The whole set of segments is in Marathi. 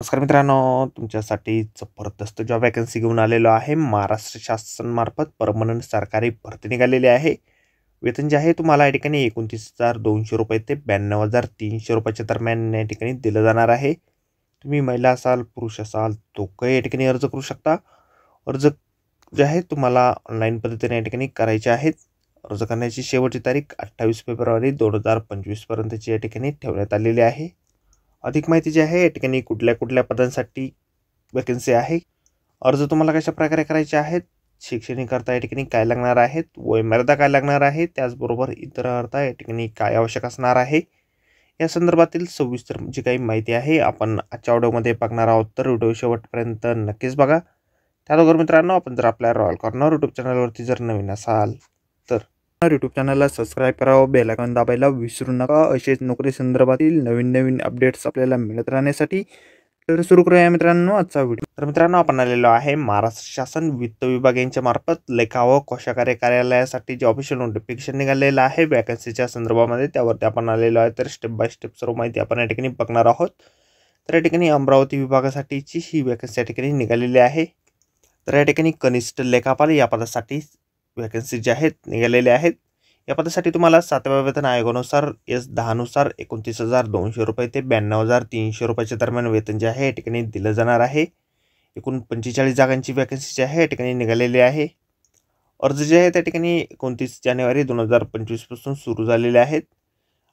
नमस्कार मित्रांनो, तुमच्यासाठी जबरदस्त जॉब वॅकन्सी घेऊन आलेलो आहे. महाराष्ट्र शासनामार्फत परमनंट सरकारी भरती निघालेली आहे. वेतन जे आहे तुम्हाला या ठिकाणी 29,200 रुपये ते 92,300 रुपयाच्या दरम्यान या ठिकाणी दिलं जाणार आहे. तुम्ही महिला असाल, पुरुष असाल, दोघंही या ठिकाणी अर्ज करू शकता. अर्ज जे आहे तुम्हाला ऑनलाईन पद्धतीने या ठिकाणी करायचे आहेत. अर्ज करण्याची शेवटची तारीख 28 फेब्रुवारी 2025 पर्यंतची या ठिकाणी ठेवण्यात आलेली आहे. अधिक माहिती जी आहे या ठिकाणी कुठल्या पदांसाठी वॅकन्सी आहे, अर्ज तुम्हाला कशा प्रकारे करायचे आहेत, शैक्षणिक या ठिकाणी काय लागणार आहेत, वयोमर्यादा काय लागणार आहे, त्याचबरोबर इतर अर्थ या ठिकाणी काय आवश्यक असणार आहे, या संदर्भातील सविस्तर जी काही माहिती आहे आपण आजच्या व्हिडिओमध्ये बघणार आहोत. तर व्हिडिओ शेवटपर्यंत नक्कीच बघा. त्याबरोबर मित्रांनो, आपण जर आपल्या रॉयल कॉर्नर यूट्यूब चॅनलवरती जर नवीन असाल तर यूट्यूब चॅनलला सबस्क्राईब करावं, बेल आयकॉन दाबायला विसरू नका. असेच नोकरी संदर्भातील नवीन अपडेट्स आपल्याला मिळत राहण्यासाठी. तर सुरू करूया मित्रांनो आजचा व्हिडिओ. तर मित्रांनो, आपण आलेलो आहे महाराष्ट्र शासन वित्त विभाग यांच्या मार्फत लेखा व कोषागार कार्यालयासाठी जे ऑफिशियल नोटिफिकेशन निघालेलं आहे वॅकन्सीच्या संदर्भामध्ये, त्यावरती आपण आलेलो आहे. तर स्टेप बाय स्टेप सर्व माहिती आपण या ठिकाणी बघणार आहोत. तर या ठिकाणी अमरावती विभागासाठीची ही वॅकन्सी या ठिकाणी निघालेली आहे. तर या ठिकाणी कनिष्ठ लेखापाल या पदासाठी वॅकन्सी जे आहेत निघालेले आहेत. या पदासाठी तुम्हाला 7व्या वेतन आयोगानुसार S10 नुसार 29,200 रुपये ते 92,300 रुपयाच्या दरम्यान वेतन जे आहे या ठिकाणी दिलं जाणार आहे. एकूण 45 जागांची वॅकन्सी जी आहे या ठिकाणी निघालेली आहे. अर्ज जे आहे त्या ठिकाणी 29 जानेवारी 2025 पासून सुरू झालेले आहेत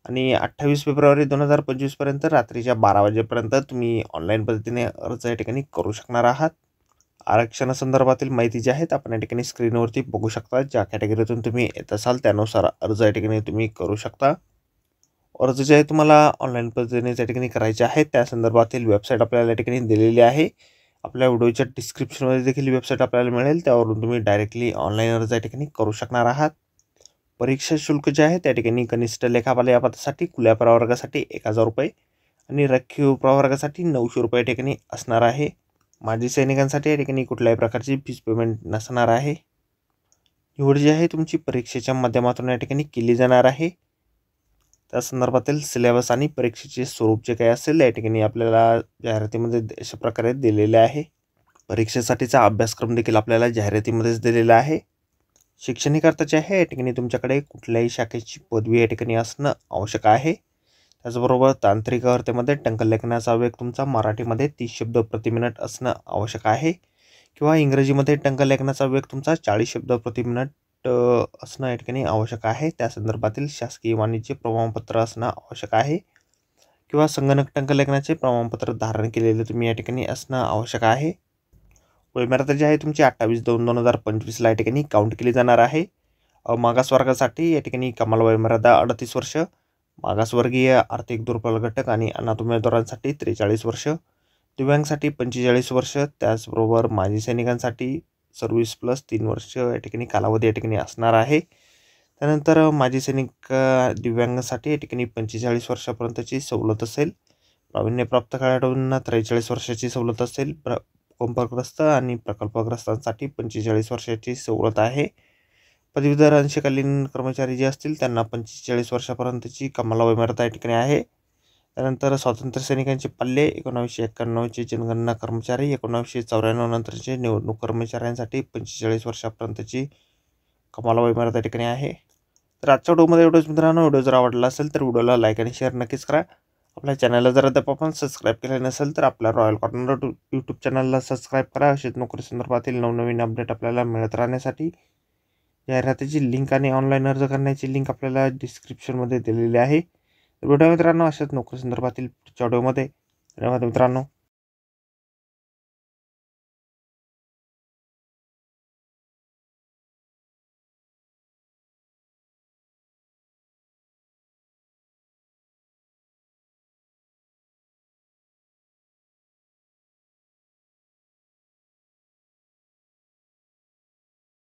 आणि 28 फेब्रुवारी 2025 पर्यंत रात्रीच्या 12 वाजेपर्यंत तुम्ही ऑनलाईन पद्धतीने अर्ज या ठिकाणी करू शकणार आहात. आरक्षणासंदर्भातील माहिती जी आहेत आपण या ठिकाणी स्क्रीनवरती बघू शकता. ज्या कॅटेगरीतून तुम्ही येत असाल त्यानुसार अर्ज या ठिकाणी तुम्ही करू शकता. अर्ज जे आहे तुम्हाला ऑनलाईन पद्धतीने त्या ठिकाणी करायचे आहेत. त्या संदर्भातील वेबसाईट आपल्याला या ठिकाणी दिलेली आहे. आपल्या व्हिडिओच्या डिस्क्रिप्शनमध्ये देखील वेबसाईट आपल्याला मिळेल. त्यावरून तुम्ही डायरेक्टली ऑनलाईन अर्ज या ठिकाणी करू शकणार आहात. परीक्षा शुल्क जे आहे त्या ठिकाणी कनिष्ठ लेखापाल या पदासाठी खुल्या प्रवर्गासाठी 1,000 रुपये आणि राखीव प्रवर्गासाठी 900 रुपये या ठिकाणी असणार आहे. माजी सैनिकांसाठी या ठिकाणी कुठल्याही प्रकारची फीस पेमेंट नसणार आहे. निवड जी आहे तुमची परीक्षेच्या माध्यमातून या ठिकाणी केली जाणार आहे. त्या संदर्भातील सिलेबस आणि परीक्षेचे स्वरूप जे काही असेल या ठिकाणी आपल्याला जाहिरातीमध्ये अशा प्रकारे दिलेले आहे. परीक्षेसाठीचा अभ्यासक्रम देखील आपल्याला जाहिरातीमध्येच दिलेला आहे. शैक्षणिक जे आहे या ठिकाणी तुमच्याकडे कुठल्याही शाखेची पदवी या ठिकाणी असणं आवश्यक आहे. त्याचबरोबर तांत्रिक अर्थामध्ये टंकलेखनाचा वेग तुमचा मराठीमध्ये 30 शब्द प्रति मिनिट असणं आवश्यक आहे किंवा इंग्रजीमध्ये टंकलेखनाचा वेग तुमचा 40 शब्द प्रति मिनिट असणं या ठिकाणी आवश्यक आहे. त्या संदर्भातील शासकीय वाणिज्य प्रमाणपत्र असणं आवश्यक आहे किंवा संगणक टंकलेखनाचे प्रमाणपत्र धारण केलेले तुम्ही या ठिकाणी असणं आवश्यक आहे. वयोमर्यादा जी आहे तुमची 28/2/2025 या ठिकाणी काउंट केली जाणार आहे. मागासवर्गासाठी या ठिकाणी कमाल वयोमर्यादा 38 वर्ष, मागासवर्गीय, आर्थिक दुर्बल घटक आणि अनाथ उमेदवारांसाठी 43 वर्ष, दिव्यांगसाठी 45 वर्ष, त्याचबरोबर माजी सैनिकांसाठी सर्व्हिस प्लस 3 वर्ष या ठिकाणी कालावधी या ठिकाणी असणार आहे. त्यानंतर माजी सैनिक दिव्यांगासाठी या ठिकाणी 45 वर्षापर्यंतची सवलत असेल. प्रावीण्यप्राप्त खेळाडूंना 43 वर्षाची सवलत असेल. भूकंपग्रस्त आणि प्रकल्पग्रस्तांसाठी 45 वर्षाची सवलत आहे. पदवीधर अंशकालीन कर्मचारी जे असतील त्यांना 45 वर्षापर्यंतची कमाल वयोमर्यादा या ठिकाणी आहे. त्यानंतर स्वातंत्र्य सैनिकांचे पाल्य 1991चे जनगणना कर्मचारी, 1994 नंतरचे निवडणूक कर्मचाऱ्यांसाठी 45 वर्षापर्यंतची कमाल वयोमर्यादा या ठिकाणी आहे. तर आजच्या व्हिडिओमध्ये एवढंच मित्रांनो. व्हिडिओ जर आवडला असेल तर व्हिडिओला लाईक आणि शेअर नक्कीच करा. आपल्या चॅनलला जर अद्याप आपण सबस्क्राईब केले नसेल तर आपल्या रॉयल कॉर्नर यूट्यूब चॅनलला सबस्क्राईब करा. असेच नोकरी संदर्भातील नवनवीन अपडेट आपल्याला मिळत राहण्यासाठी. जाहिरातीची लिंक आणि ऑनलाईन अर्ज करण्याची लिंक आपल्याला डिस्क्रिप्शनमध्ये दिलेली आहे. व्हिडिओ मित्रांनो, अशाच नोकरी संदर्भातील पुढच्या व्हिडिओमध्ये. धन्यवाद मित्रांनो.